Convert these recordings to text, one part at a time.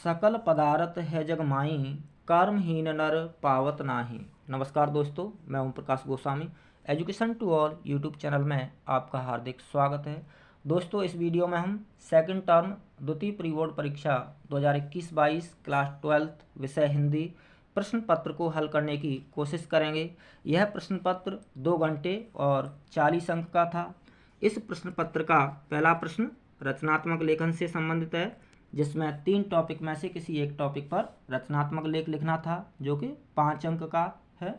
सकल पदार्थ है जग माई, कर्महीन नर पावत नाही। नमस्कार दोस्तों, मैं Om Prakash Goswami. Education to all YouTube channel में आपका हार्दिक स्वागत है। दोस्तों, इस वीडियो में हम सेकंड टर्म द्वितीय प्री बोर्ड परीक्षा 2021-22 क्लास 12th विषय हिंदी प्रश्न पत्र को हल करने की कोशिश करेंगे। यह प्रश्न पत्र 2 घंटे और 40 अंक का था। इस प्रश्न पत्र का पहला प्रश्न रचनात्मक लेखन से संबंधित है, जिसमें 3 टॉपिक में से किसी एक टॉपिक पर रचनात्मक लेख लिखना था, जो कि 5 अंक का है।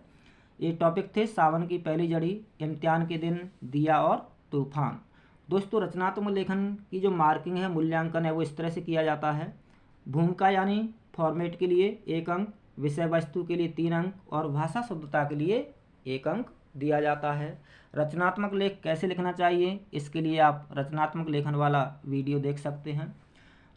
ये टॉपिक थे सावन की पहली जड़ी, इम्तिहान के दिन, दिया और तूफान। दोस्तों, रचनात्मक लेखन की जो मार्किंग है, मूल्यांकन है, वो इस तरह से किया जाता है। भूमिका यानी फॉर्मेट के लिए 1 अंक, विषय वस्तु के लिए 3 अंक और भाषा शुद्धता के लिए 1 अंक दिया जाता है। रचनात्मक लेख कैसे लिखना चाहिए, इसके लिए आप रचनात्मक लेखन वाला वीडियो देख सकते हैं।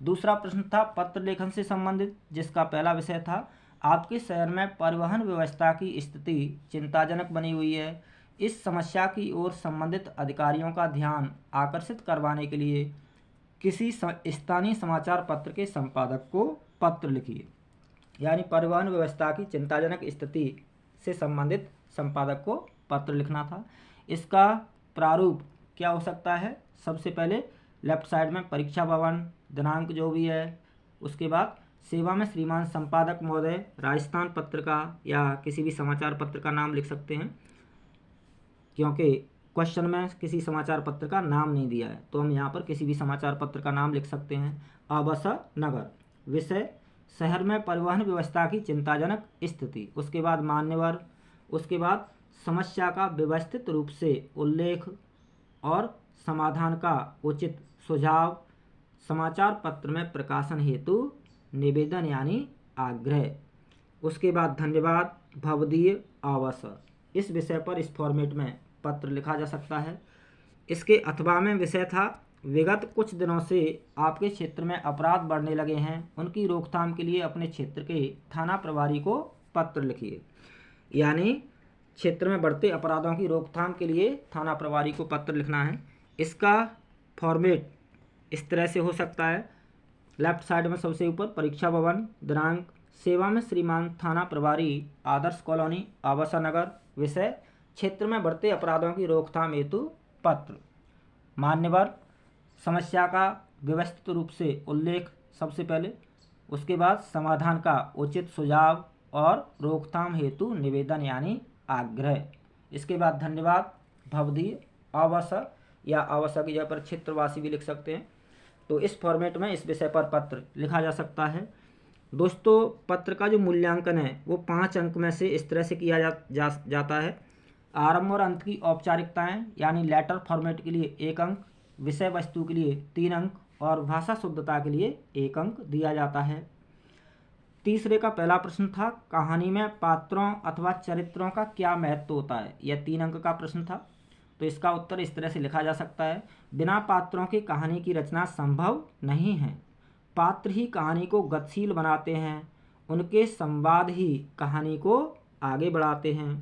दूसरा प्रश्न था पत्र लेखन से संबंधित, जिसका पहला विषय था आपके शहर में परिवहन व्यवस्था की स्थिति चिंताजनक बनी हुई है। इस समस्या की ओर संबंधित अधिकारियों का ध्यान आकर्षित करवाने के लिए किसी स्थानीय समाचार पत्र के संपादक को पत्र लिखिए। यानी परिवहन व्यवस्था की चिंताजनक स्थिति से संबंधित संपादक को पत्र लिखना था। इसका प्रारूप क्या हो सकता है? सबसे पहले लेफ्ट साइड में परीक्षा भवन, दिनांक जो भी है, उसके बाद सेवा में श्रीमान संपादक महोदय, राजस्थान पत्र का या किसी भी समाचार पत्र का नाम लिख सकते हैं, क्योंकि क्वेश्चन में किसी समाचार पत्र का नाम नहीं दिया है, तो हम यहाँ पर किसी भी समाचार पत्र का नाम लिख सकते हैं। आवासा नगर, विषय शहर में परिवहन व्यवस्था की चिंताजनक स्थिति, उसके बाद मान्यवर, उसके बाद समस्या का व्यवस्थित रूप से उल्लेख और समाधान का उचित सुझाव, समाचार पत्र में प्रकाशन हेतु निवेदन यानी आग्रह, उसके बाद धन्यवाद, भवदीय, आवास। इस विषय पर इस फॉर्मेट में पत्र लिखा जा सकता है। इसके अथवा में विषय था विगत कुछ दिनों से आपके क्षेत्र में अपराध बढ़ने लगे हैं, उनकी रोकथाम के लिए अपने क्षेत्र के थाना प्रभारी को पत्र लिखिए। यानी क्षेत्र में बढ़ते अपराधों की रोकथाम के लिए थाना प्रभारी को पत्र लिखना है। इसका फॉर्मेट इस तरह से हो सकता है। लेफ्ट साइड में सबसे ऊपर परीक्षा भवन, दिनांक सेवा में श्रीमान थाना प्रभारी, आदर्श कॉलोनी, आवासा नगर, विषय क्षेत्र में बढ़ते अपराधों की रोकथाम हेतु पत्र। मान्यवर, समस्या का व्यवस्थित रूप से उल्लेख सबसे पहले, उसके बाद समाधान का उचित सुझाव और रोकथाम हेतु निवेदन यानी आग्रह। इसके बाद धन्यवाद, भवदीय, आवासा या आवासा की जगह पर क्षेत्रवासी भी लिख सकते हैं। तो इस फॉर्मेट में इस विषय पर पत्र लिखा जा सकता है। दोस्तों, पत्र का जो मूल्यांकन है वो 5 अंक में से इस तरह से किया जाता है। आरंभ और अंत की औपचारिकताएं यानी लेटर फॉर्मेट के लिए 1 अंक, विषय वस्तु के लिए 3 अंक और भाषा शुद्धता के लिए 1 अंक दिया जाता है। तीसरे का पहला प्रश्न था कहानी में पात्रों अथवा चरित्रों का क्या महत्व होता है। यह 3 अंक का प्रश्न था। तो इसका उत्तर इस तरह से लिखा जा सकता है, बिना पात्रों की कहानी की रचना संभव नहीं है। पात्र ही कहानी को गतिशील बनाते हैं, उनके संवाद ही कहानी को आगे बढ़ाते हैं।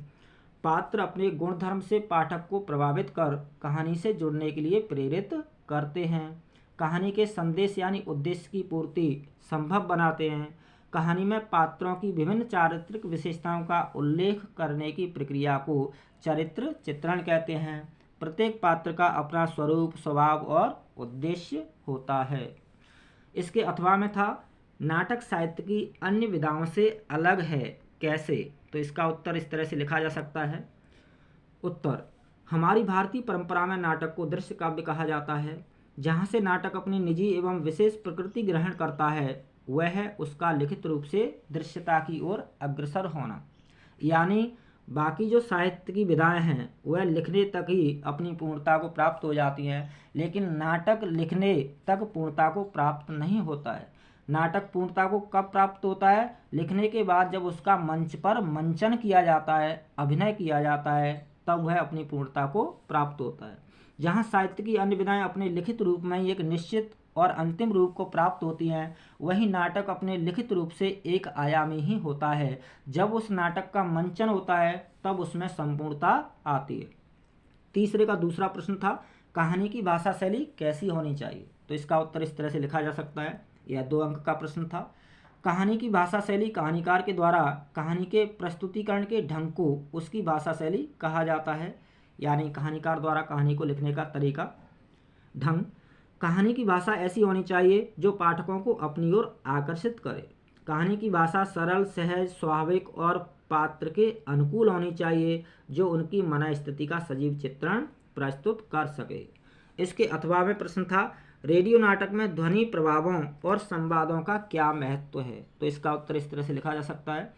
पात्र अपने गुणधर्म से पाठक को प्रभावित कर कहानी से जुड़ने के लिए प्रेरित करते हैं, कहानी के संदेश यानी उद्देश्य की पूर्ति संभव बनाते हैं। कहानी में पात्रों की विभिन्न चारित्रिक विशेषताओं का उल्लेख करने की प्रक्रिया को चरित्र चित्रण कहते हैं। प्रत्येक पात्र का अपना स्वरूप, स्वभाव और उद्देश्य होता है। इसके अथवा में था नाटक साहित्य की अन्य विधाओं से अलग है, कैसे? तो इसका उत्तर इस तरह से लिखा जा सकता है। उत्तर, हमारी भारतीय परंपरा में नाटक को दृश्य काव्य कहा जाता है। जहाँ से नाटक अपनी निजी एवं विशेष प्रकृति ग्रहण करता है, वह है उसका लिखित रूप से दृश्यता की ओर अग्रसर होना। यानी बाकी जो साहित्य की विधाएं हैं वह लिखने तक ही अपनी पूर्णता को प्राप्त हो जाती हैं, लेकिन नाटक लिखने तक पूर्णता को प्राप्त नहीं होता है। नाटक पूर्णता को कब प्राप्त होता है? लिखने के बाद जब उसका मंच पर मंचन किया जाता है, अभिनय किया जाता है, तब वह अपनी पूर्णता को प्राप्त होता है। जहाँ साहित्य की अन्य विधाएं अपने लिखित रूप में ही एक निश्चित और अंतिम रूप को प्राप्त होती हैं, वही नाटक अपने लिखित रूप से एक आयामी ही होता है। जब उस नाटक का मंचन होता है तब उसमें संपूर्णता आती है। तीसरे का दूसरा प्रश्न था कहानी की भाषा शैली कैसी होनी चाहिए। तो इसका उत्तर इस तरह से लिखा जा सकता है। यह 2 अंक का प्रश्न था। कहानी की भाषा शैली कहानीकार के द्वारा कहानी के प्रस्तुतिकरण के ढंग को उसकी भाषा शैली कहा जाता है, यानी कहानीकार द्वारा कहानी को लिखने का तरीका, ढंग। कहानी की भाषा ऐसी होनी चाहिए जो पाठकों को अपनी ओर आकर्षित करे। कहानी की भाषा सरल, सहज, स्वाभाविक और पात्र के अनुकूल होनी चाहिए जो उनकी मनःस्थिति का सजीव चित्रण प्रस्तुत कर सके। इसके अथवा में प्रश्न था, रेडियो नाटक में ध्वनि प्रभावों और संवादों का क्या महत्व है? तो इसका उत्तर इस तरह से लिखा जा सकता है,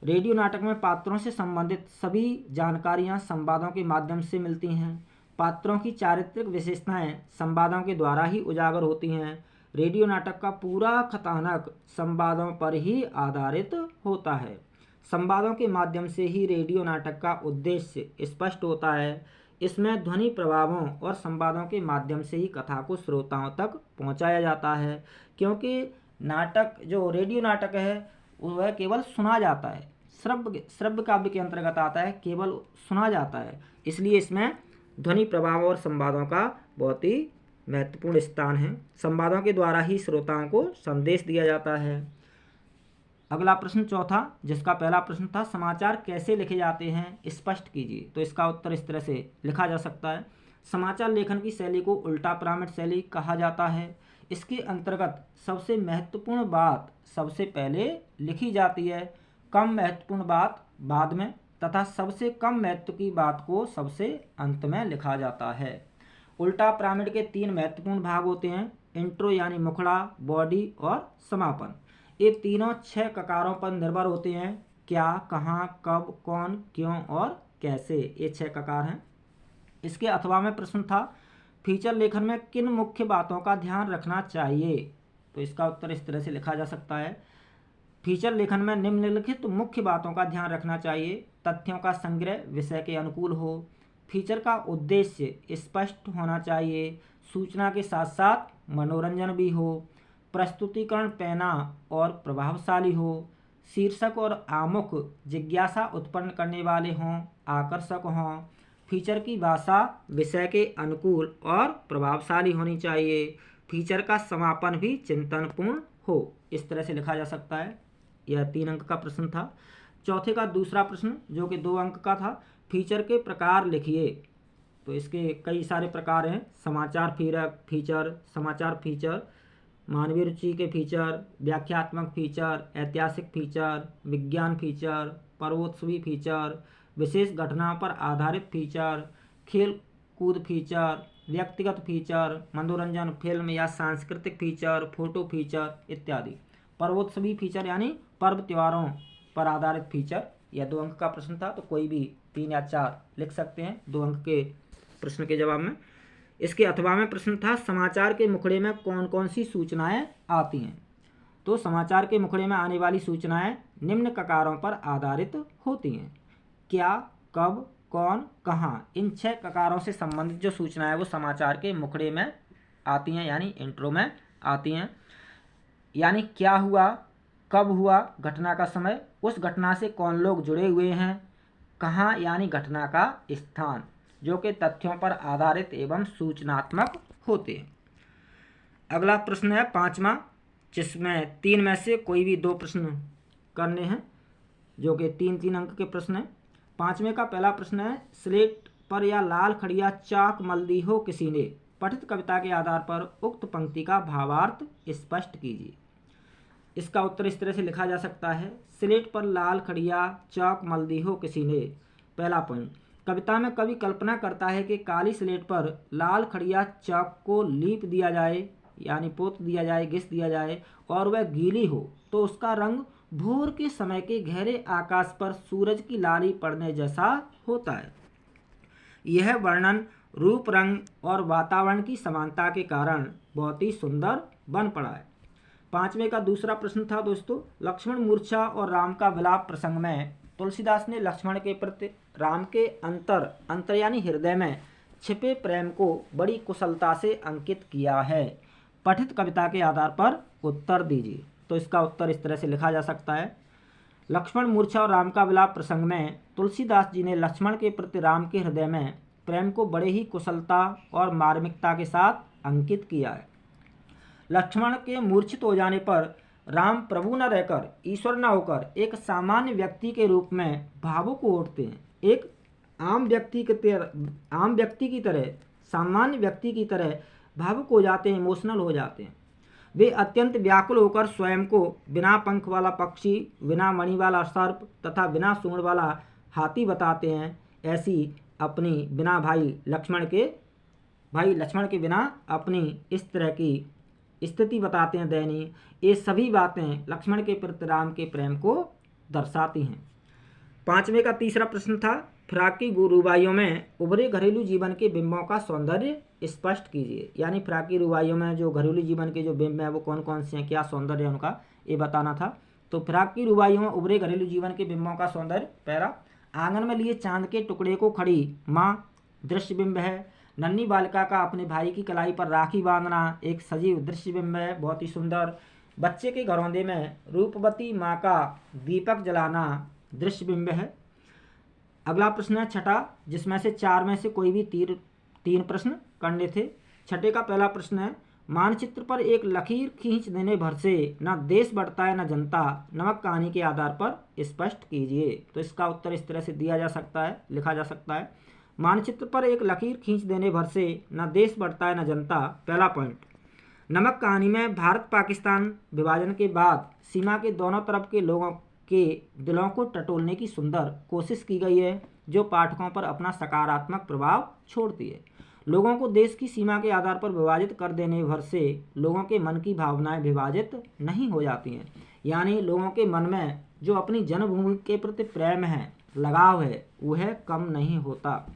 रेडियो नाटक में पात्रों से संबंधित सभी जानकारियां संवादों के माध्यम से मिलती हैं। पात्रों की चारित्रिक विशेषताएं संवादों के द्वारा ही उजागर होती हैं। रेडियो नाटक का पूरा कथानक संवादों पर ही आधारित होता है। संवादों के माध्यम से ही रेडियो नाटक का उद्देश्य स्पष्ट होता है। इसमें ध्वनि प्रभावों और संवादों के माध्यम से ही कथा को श्रोताओं तक पहुंचाया जाता है, क्योंकि नाटक जो रेडियो नाटक है वह केवल सुना जाता है, श्रव्य काव्य के अंतर्गत आता है, केवल सुना जाता है। इसलिए इसमें ध्वनि प्रभाव और संवादों का बहुत ही महत्वपूर्ण स्थान है। संवादों के द्वारा ही श्रोताओं को संदेश दिया जाता है। अगला प्रश्न चौथा, जिसका पहला प्रश्न था समाचार कैसे लिखे जाते हैं स्पष्ट कीजिए। तो इसका उत्तर इस तरह से लिखा जा सकता है, समाचार लेखन की शैली को उल्टा पिरामिड शैली कहा जाता है। इसके अंतर्गत सबसे महत्वपूर्ण बात सबसे पहले लिखी जाती है, कम महत्वपूर्ण बात बाद में तथा सबसे कम महत्व की बात को सबसे अंत में लिखा जाता है। उल्टा पिरामिड के 3 महत्वपूर्ण भाग होते हैं, इंट्रो यानी मुखड़ा, बॉडी और समापन। ये तीनों 6 ककारों पर निर्भर होते हैं, क्या, कहाँ, कब, कौन, क्यों और कैसे, ये 6 ककार हैं। इसके अथवा में प्रश्न था, फीचर लेखन में किन मुख्य बातों का ध्यान रखना चाहिए। तो इसका उत्तर इस तरह से लिखा जा सकता है, फीचर लेखन में निम्नलिखित मुख्य बातों का ध्यान रखना चाहिए। तथ्यों का संग्रह विषय के अनुकूल हो, फीचर का उद्देश्य स्पष्ट होना चाहिए, सूचना के साथ साथ मनोरंजन भी हो, प्रस्तुतिकरण पैना और प्रभावशाली हो, शीर्षक और आमुख जिज्ञासा उत्पन्न करने वाले हों, आकर्षक हों, फीचर की भाषा विषय के अनुकूल और प्रभावशाली होनी चाहिए, फीचर का समापन भी चिंतनपूर्ण हो। इस तरह से लिखा जा सकता है। यह 3 अंक का प्रश्न था। चौथे का दूसरा प्रश्न जो कि 2 अंक का था, फीचर के प्रकार लिखिए। तो इसके कई सारे प्रकार हैं, समाचार फीचर, समाचार फीचर, मानवीय रुचि के फीचर, व्याख्यात्मक फीचर, ऐतिहासिक फीचर, विज्ञान फीचर, पर्वोत्सवी फीचर, विशेष घटना पर आधारित फीचर, खेल कूद फीचर, व्यक्तिगत फीचर, मनोरंजन फिल्म या सांस्कृतिक फीचर, फोटो फीचर इत्यादि। पर्वोत्सवी फीचर यानी पर्व त्योहारों पर आधारित फीचर। यह 2 अंक का प्रश्न था, तो कोई भी 3 या 4 लिख सकते हैं 2 अंक के प्रश्न के जवाब में। इसके अथवा में प्रश्न था, समाचार के मुखड़े में कौन कौन सी सूचनाएं आती हैं। तो समाचार के मुखड़े में आने वाली सूचनाएं निम्न ककारों पर आधारित होती हैं, क्या, कब, कौन, कहाँ। इन 6 ककारों से संबंधित जो सूचनाएं वो समाचार के मुखड़े में आती हैं, यानी इंट्रो में आती हैं। यानी क्या हुआ, कब हुआ, घटना का समय, उस घटना से कौन लोग जुड़े हुए हैं, कहाँ यानी घटना का स्थान, जो कि तथ्यों पर आधारित एवं सूचनात्मक होते हैं। अगला प्रश्न है 5वां, जिसमें 3 में से कोई भी 2 प्रश्न करने हैं, जो कि 3-3 अंक के प्रश्न हैं। 5वें का पहला प्रश्न है, स्लेट पर या लाल खड़िया चाक मल दी हो किसी ने, पठित कविता के आधार पर उक्त पंक्ति का भावार्थ स्पष्ट कीजिए। इसका उत्तर इस तरह से लिखा जा सकता है, स्लेट पर लाल खड़िया चाक मल दी हो किसी ने। पहला पॉइंट, कविता में कवि कल्पना करता है कि काली स्लेट पर लाल खड़िया चाक को लीप दिया जाए, यानी पोत दिया जाए, घिस दिया जाए और वह गीली हो तो उसका रंग भोर के समय के गहरे आकाश पर सूरज की लाली पड़ने जैसा होता है। यह वर्णन रूप, रंग और वातावरण की समानता के कारण बहुत ही सुंदर बन पड़ा है। 5वें का दूसरा प्रश्न था दोस्तों, लक्ष्मण मूर्छा और राम का विलाप प्रसंग में तुलसीदास ने लक्ष्मण के प्रति राम के अंतर यानी हृदय में छिपे प्रेम को बड़ी कुशलता से अंकित किया है। पठित कविता के आधार पर उत्तर दीजिए। तो इसका उत्तर इस तरह से लिखा जा सकता है, लक्ष्मण मूर्छा और राम का विलाप प्रसंग में तुलसीदास जी ने लक्ष्मण के प्रति राम के हृदय में प्रेम को बड़े ही कुशलता और मार्मिकता के साथ अंकित किया है। लक्ष्मण के मूर्छित हो जाने पर राम प्रभु न रहकर, ईश्वर न होकर एक सामान्य व्यक्ति के रूप में भावुक हो उठते हैं। एक आम व्यक्ति की तरह, सामान्य व्यक्ति की तरह भावुक हो जाते हैं, इमोशनल हो जाते हैं। वे अत्यंत व्याकुल होकर स्वयं को बिना पंख वाला पक्षी, बिना मणि वाला सर्प तथा बिना सूंड वाला हाथी बताते हैं। ऐसी अपनी बिना भाई लक्ष्मण के बिना अपनी इस तरह की स्थिति बताते हैं दयनीय। ये सभी बातें लक्ष्मण के प्रति राम के प्रेम को दर्शाती हैं। 5वें का तीसरा प्रश्न था, फ्राकी रुबाइयों में उभरे घरेलू जीवन के बिंबों का सौंदर्य स्पष्ट कीजिए। यानी फ्राकी रुबाइयों में जो घरेलू जीवन के जो बिंब हैं वो कौन कौन से हैं, क्या सौंदर्य है उनका, ये बताना था। तो फ्राकी रुबाइयों में उभरे घरेलू जीवन के बिंबों का सौंदर्य, पहला, आंगन में लिए चांद के टुकड़े को खड़ी माँ दृश्य बिंब है। नन्ही बालिका का अपने भाई की कलाई पर राखी बांधना एक सजीव दृश्य बिंब है, बहुत ही सुंदर। बच्चे के घरौंदे में रूपवती माँ का दीपक जलाना दृश्य बिंब है। अगला प्रश्न है छठा, जिसमें से 4 में से कोई भी 3 प्रश्न करने थे। छठे का पहला प्रश्न है, मानचित्र पर एक लकीर खींच देने भर से न देश बढ़ता है न जनता, नमक कहानी के आधार पर स्पष्ट कीजिए। तो इसका उत्तर इस तरह से दिया जा सकता है, लिखा जा सकता है, मानचित्र पर एक लकीर खींच देने भर से न देश बढ़ता है न जनता। पहला पॉइंट, नमक कहानी में भारत पाकिस्तान विभाजन के बाद सीमा के दोनों तरफ के लोगों के दिलों को टटोलने की सुंदर कोशिश की गई है, जो पाठकों पर अपना सकारात्मक प्रभाव छोड़ती है। लोगों को देश की सीमा के आधार पर विभाजित कर देने भर से लोगों के मन की भावनाएं विभाजित नहीं हो जाती हैं। यानी लोगों के मन में जो अपनी जन्मभूमि के प्रति प्रेम है, लगाव है, वह कम नहीं होता।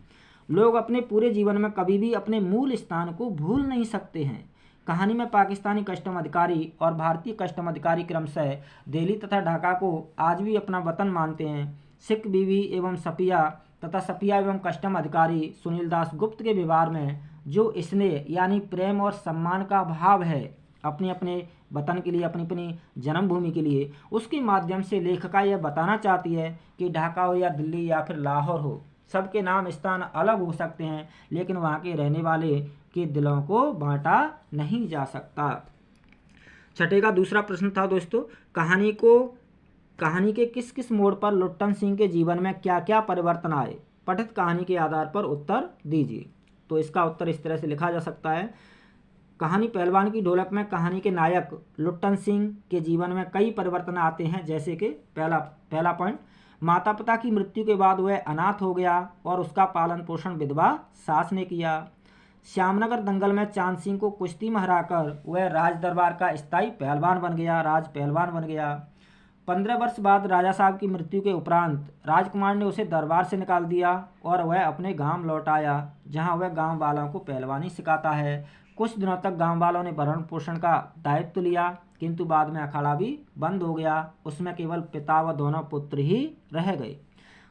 लोग अपने पूरे जीवन में कभी भी अपने मूल स्थान को भूल नहीं सकते हैं। कहानी में पाकिस्तानी कस्टम अधिकारी और भारतीय कस्टम अधिकारी क्रमशः दिल्ली तथा ढाका को आज भी अपना वतन मानते हैं। सिख बीवी एवं सफिया तथा सफिया एवं कस्टम अधिकारी सुनील दास गुप्त के व्यवहार में जो स्नेह यानी प्रेम और सम्मान का भाव है अपने अपने वतन के लिए, अपनी अपनी जन्मभूमि के लिए, उसके माध्यम से लेखिका यह बताना चाहती है कि ढाका हो या दिल्ली या फिर लाहौर हो, सबके नाम स्थान अलग हो सकते हैं, लेकिन वहाँ के रहने वाले के दिलों को बांटा नहीं जा सकता। छठे का दूसरा प्रश्न था दोस्तों, कहानी के किस किस मोड़ पर लुट्टन सिंह के जीवन में क्या क्या परिवर्तन आए, पठित कहानी के आधार पर उत्तर दीजिए। तो इसका उत्तर इस तरह से लिखा जा सकता है, कहानी पहलवान की ढोलक में कहानी के नायक लुट्टन सिंह के जीवन में कई परिवर्तन आते हैं। जैसे कि पहला पॉइंट, माता पिता की मृत्यु के बाद वह अनाथ हो गया और उसका पालन पोषण विधवा सास ने किया। श्यामनगर दंगल में चांद सिंह को कुश्ती में हराकर वह राज दरबार का स्थायी पहलवान बन गया। 15 वर्ष बाद राजा साहब की मृत्यु के उपरांत राजकुमार ने उसे दरबार से निकाल दिया और वह अपने गांव लौट आया, जहां वह गांव वालों को पहलवानी सिखाता है। कुछ दिनों तक गांव वालों ने भरण पोषण का दायित्व लिया, किंतु बाद में अखाड़ा भी बंद हो गया। उसमें केवल पिता व दोनों पुत्र ही रह गए।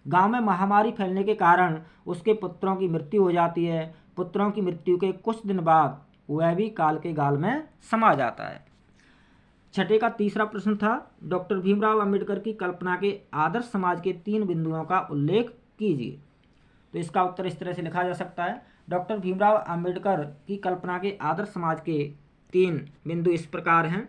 गांव में महामारी फैलने के कारण उसके पुत्रों की मृत्यु हो जाती है। पुत्रों की मृत्यु के कुछ दिन बाद वह भी काल के गाल में समा जाता है। छठे का तीसरा प्रश्न था, डॉक्टर भीमराव अंबेडकर की कल्पना के आदर्श समाज के 3 बिंदुओं का उल्लेख कीजिए। तो इसका उत्तर इस तरह से लिखा जा सकता है, डॉक्टर भीमराव अंबेडकर की कल्पना के आदर्श समाज के 3 बिंदु इस प्रकार हैं,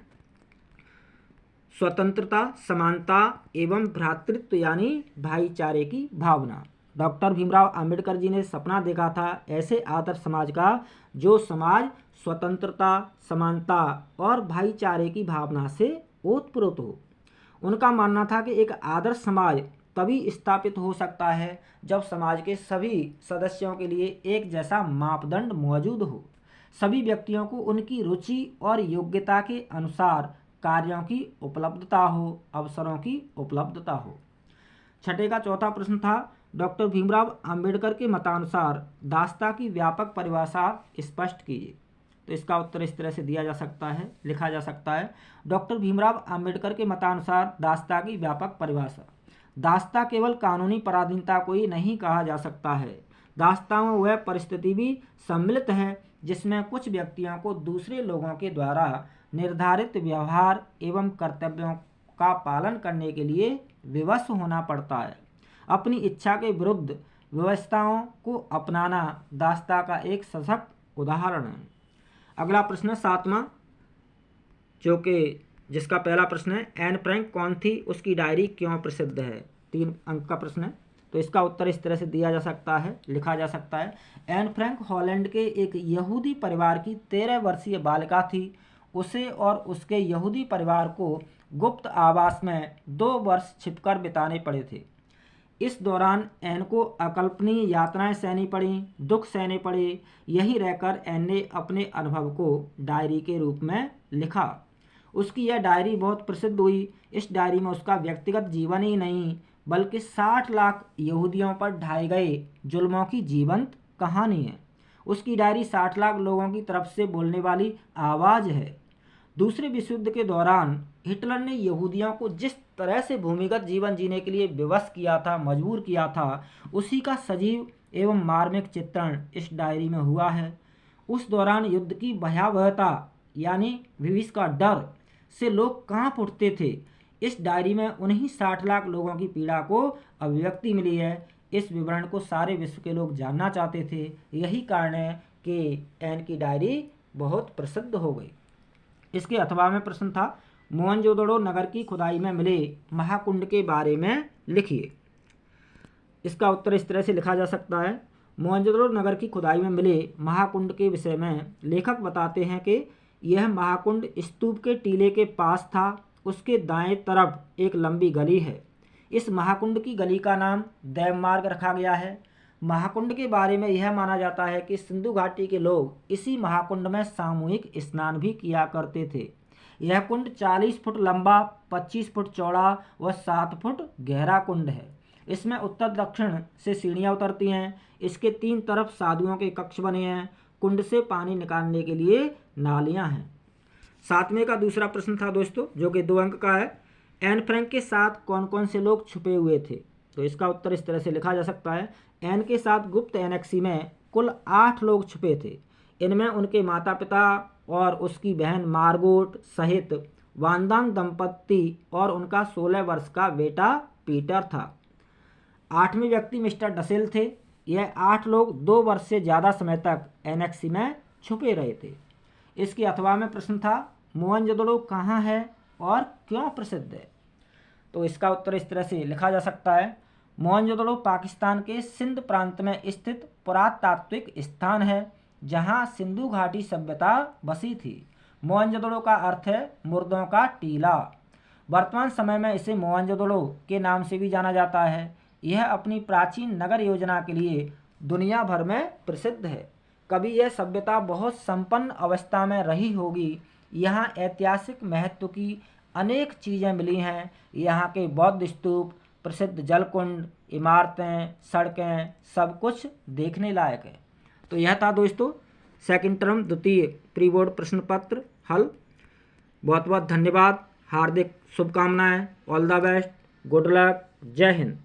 स्वतंत्रता, समानता एवं भ्रातृत्व यानी भाईचारे की भावना। डॉक्टर भीमराव अंबेडकर जी ने सपना देखा था ऐसे आदर्श समाज का जो समाज स्वतंत्रता, समानता और भाईचारे की भावना से ओतप्रोत हो। उनका मानना था कि एक आदर्श समाज तभी स्थापित हो सकता है जब समाज के सभी सदस्यों के लिए एक जैसा मापदंड मौजूद हो, सभी व्यक्तियों को उनकी रुचि और योग्यता के अनुसार कार्यों की उपलब्धता हो, अवसरों की उपलब्धता हो। छठे का चौथा प्रश्न था, डॉक्टर भीमराव अंबेडकर के मतानुसार दासता की व्यापक परिभाषा स्पष्ट कीजिए। तो इसका उत्तर इस तरह से दिया जा सकता है, लिखा जा सकता है, डॉक्टर भीमराव अंबेडकर के मतानुसार दासता की व्यापक परिभाषा, दासता केवल कानूनी पराधीनता को ही नहीं कहा जा सकता है। दासता में वह परिस्थिति भी सम्मिलित है जिसमें कुछ व्यक्तियों को दूसरे लोगों के द्वारा निर्धारित व्यवहार एवं कर्तव्यों का पालन करने के लिए विवश होना पड़ता है। अपनी इच्छा के विरुद्ध व्यवस्थाओं को अपनाना दासता का एक सशक्त उदाहरण है। अगला प्रश्न 7वां, जो कि जिसका पहला प्रश्न है एन फ्रैंक कौन थी, उसकी डायरी क्यों प्रसिद्ध है। 3 अंक का प्रश्न है। तो इसका उत्तर इस तरह से दिया जा सकता है, लिखा जा सकता है। एन फ्रैंक हॉलैंड के एक यहूदी परिवार की 13 वर्षीय बालिका थी। उसे और उसके यहूदी परिवार को गुप्त आवास में 2 वर्ष छिपकर बिताने पड़े थे। इस दौरान एन को अकल्पनीय यातनाएं सहनी पड़ी, दुख सहने पड़े। यही रहकर एन ने अपने अनुभव को डायरी के रूप में लिखा। उसकी यह डायरी बहुत प्रसिद्ध हुई। इस डायरी में उसका व्यक्तिगत जीवन ही नहीं बल्कि 60 लाख यहूदियों पर ढाए गए जुल्मों की जीवंत कहानी है। उसकी डायरी 60 लाख लोगों की तरफ से बोलने वाली आवाज़ है। दूसरे विश्व युद्ध के दौरान हिटलर ने यहूदियों को जिस तरह से भूमिगत जीवन जीने के लिए विवश किया था, मजबूर किया था, उसी का सजीव एवं मार्मिक चित्रण इस डायरी में हुआ है। उस दौरान युद्ध की भयावहता यानी भविष्य का डर से लोग कांप उठते थे। इस डायरी में उन्हीं 60 लाख लोगों की पीड़ा को अभिव्यक्ति मिली है। इस विवरण को सारे विश्व के लोग जानना चाहते थे। यही कारण है कि एन की डायरी बहुत प्रसिद्ध हो गई। इसके अथवा में प्रश्न था मोहनजोदड़ो नगर की खुदाई में मिले महाकुंड के बारे में लिखिए। इसका उत्तर इस तरह से लिखा जा सकता है। मोहनजोदड़ो नगर की खुदाई में मिले महाकुंड के विषय में लेखक बताते हैं कि यह महाकुंड स्तूप के टीले के पास था। उसके दाएं तरफ एक लंबी गली है। इस महाकुंड की गली का नाम दैव मार्ग रखा गया है। महाकुंड के बारे में यह माना जाता है कि सिंधु घाटी के लोग इसी महाकुंड में सामूहिक स्नान भी किया करते थे। यह कुंड 40 फुट लंबा, 25 फुट चौड़ा व 7 फुट गहरा कुंड है। इसमें उत्तर दक्षिण से सीढ़ियाँ उतरती हैं। इसके 3 तरफ साधुओं के कक्ष बने हैं। कुंड से पानी निकालने के लिए नालियाँ हैं। 7वें का दूसरा प्रश्न था दोस्तों, जो कि 2 अंक का है। एन फ्रैंक के साथ कौन कौन से लोग छुपे हुए थे। तो इसका उत्तर इस तरह से लिखा जा सकता है। एन के साथ गुप्त एनेक्सी में कुल 8 लोग छुपे थे। इनमें उनके माता पिता और उसकी बहन मार्गोट सहित वांदान दंपत्ति और उनका 16 वर्ष का बेटा पीटर था। 8वें व्यक्ति मिस्टर डसेल थे। यह 8 लोग 2 वर्ष से ज़्यादा समय तक एनेक्सी में छुपे रहे थे। इसके अथवा में प्रश्न था मोहनजोदड़ो कहाँ है और क्यों प्रसिद्ध है। तो इसका उत्तर इस तरह से लिखा जा सकता है। मोहनजोदड़ो पाकिस्तान के सिंध प्रांत में स्थित पुरातात्विक स्थान है जहाँ सिंधु घाटी सभ्यता बसी थी। मोहनजोदड़ो का अर्थ है मुर्दों का टीला। वर्तमान समय में इसे मोहनजोदड़ो के नाम से भी जाना जाता है। यह अपनी प्राचीन नगर योजना के लिए दुनिया भर में प्रसिद्ध है। कभी यह सभ्यता बहुत संपन्न अवस्था में रही होगी। यहाँ ऐतिहासिक महत्व की अनेक चीज़ें मिली हैं। यहाँ के बौद्ध स्तूप, प्रसिद्ध जलकुंड, इमारतें, सड़कें, सब कुछ देखने लायक है। तो यह था दोस्तों सेकंड टर्म द्वितीय प्री बोर्ड प्रश्न पत्र हल। बहुत बहुत धन्यवाद, हार्दिक शुभकामनाएं, all the best, good luck, जय हिंद।